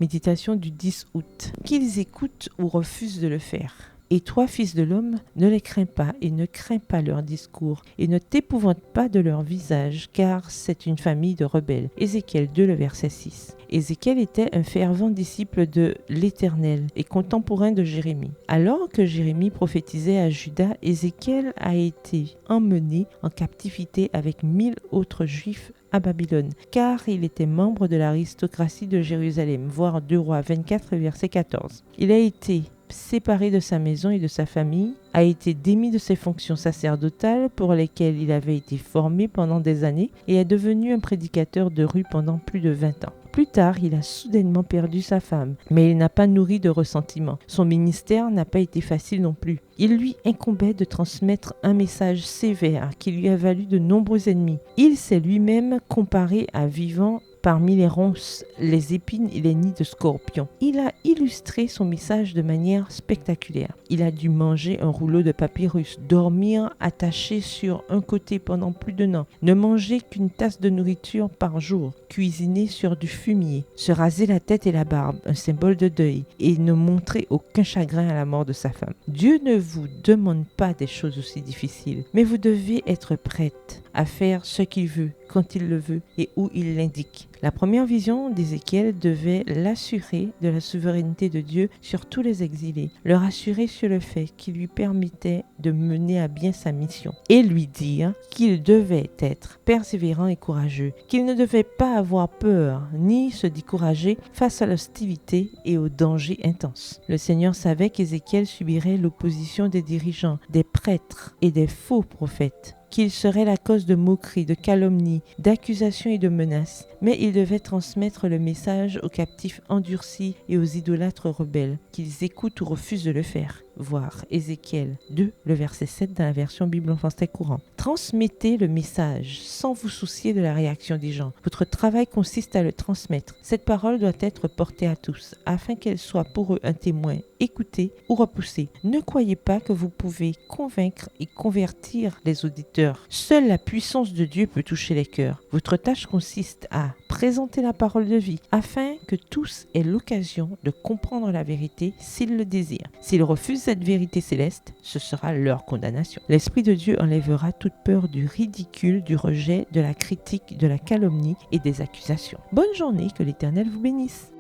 Méditation du 10 août. Qu'ils écoutent ou refusent de le faire. Et toi, fils de l'homme, ne les crains pas et ne crains pas leur discours et ne t'épouvante pas de leur visage, car c'est une famille de rebelles. Ézéchiel 2, le verset 6. Ézéchiel était un fervent disciple de l'Éternel et contemporain de Jérémie. Alors que Jérémie prophétisait à Juda, Ézéchiel a été emmené en captivité avec 1000 autres Juifs à Babylone, car il était membre de l'aristocratie de Jérusalem, voir 2 Rois 24, verset 14. Il a été séparé de sa maison et de sa famille, a été démis de ses fonctions sacerdotales pour lesquelles il avait été formé pendant des années et est devenu un prédicateur de rue pendant plus de 20 ans. Plus tard, il a soudainement perdu sa femme, mais il n'a pas nourri de ressentiment. Son ministère n'a pas été facile non plus. Il lui incombait de transmettre un message sévère qui lui a valu de nombreux ennemis. Il s'est lui-même comparé à vivant parmi les ronces, les épines et les nids de scorpions. Il a illustré son message de manière spectaculaire. Il a dû manger un rouleau de papyrus, dormir attaché sur un côté pendant plus d'1 an, ne manger qu'une tasse de nourriture par jour, cuisiner sur du fumier, se raser la tête et la barbe, un symbole de deuil, et ne montrer aucun chagrin à la mort de sa femme. Dieu ne vous demande pas des choses aussi difficiles, mais vous devez être prête à faire ce qu'il veut, quand il le veut et où il l'indique. La première vision d'Ézéchiel devait l'assurer de la souveraineté de Dieu sur tous les exilés, le rassurer sur le fait qu'il lui permettait de mener à bien sa mission et lui dire qu'il devait être persévérant et courageux, qu'il ne devait pas avoir peur ni se décourager face à l'hostilité et aux dangers intenses. Le Seigneur savait qu'Ézéchiel subirait l'opposition des dirigeants, des prêtres et des faux prophètes, qu'il serait la cause de moqueries, de calomnies, d'accusations et de menaces. Mais il devait transmettre le message aux captifs endurcis et aux idolâtres rebelles, qu'ils écoutent ou refusent de le faire. Voir Ézéchiel 2, le verset 7 dans la version Bible en français courant. Transmettez le message sans vous soucier de la réaction des gens. Votre travail consiste à le transmettre. Cette parole doit être portée à tous, afin qu'elle soit pour eux un témoin, écouté ou repoussé. Ne croyez pas que vous pouvez convaincre et convertir les auditeurs. Seule la puissance de Dieu peut toucher les cœurs. Votre tâche consiste à présenter la parole de vie, afin que tous aient l'occasion de comprendre la vérité s'ils le désirent. S'ils refusent cette vérité céleste, ce sera leur condamnation. L'Esprit de Dieu enlèvera toute peur du ridicule, du rejet, de la critique, de la calomnie et des accusations. Bonne journée, que l'Éternel vous bénisse.